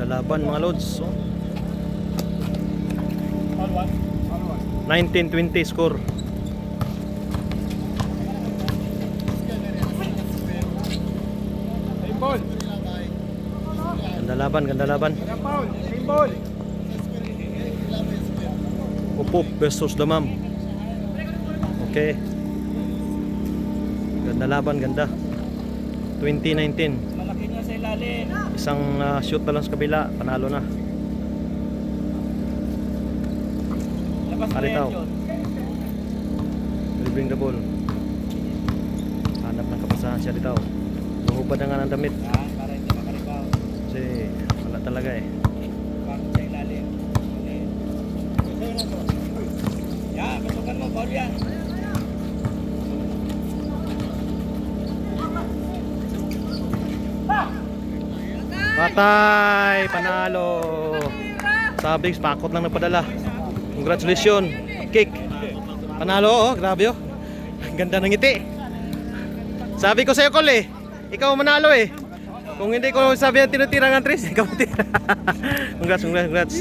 Lalaban mga lods. Oh. All one. 19-20 score. Same ball. Ganda laban, ganda laban. Walang foul. Same ball. Upop versus Damam. Okay. Ganda laban, ganda. 2019. Malaki niya sa ilalim. Isang shoot na lang sa kabila, panalo na. Labas mo Alitaw. yan, John. Will bring the ball. Hanap ng kapasahan siya dito. Buhubad na nga ng damit. Yan, para hindi makaribaw. Kasi wala talaga eh. Parang sa ilalim. Ulit. Sa'yo na to. Yan, pasukan mo. Ball yan. Patay! Panalo! Sabi, pakot lang nagpadala. Congratulations! Kick! Panalo oh, grabe oh. Ganda ng ngiti. Sabi ko sa'yo, Col eh. Ikaw manalo eh. Kung hindi ko sabi ang tinutira ng Tris, ikaw tira. Congrats, congrats, congrats.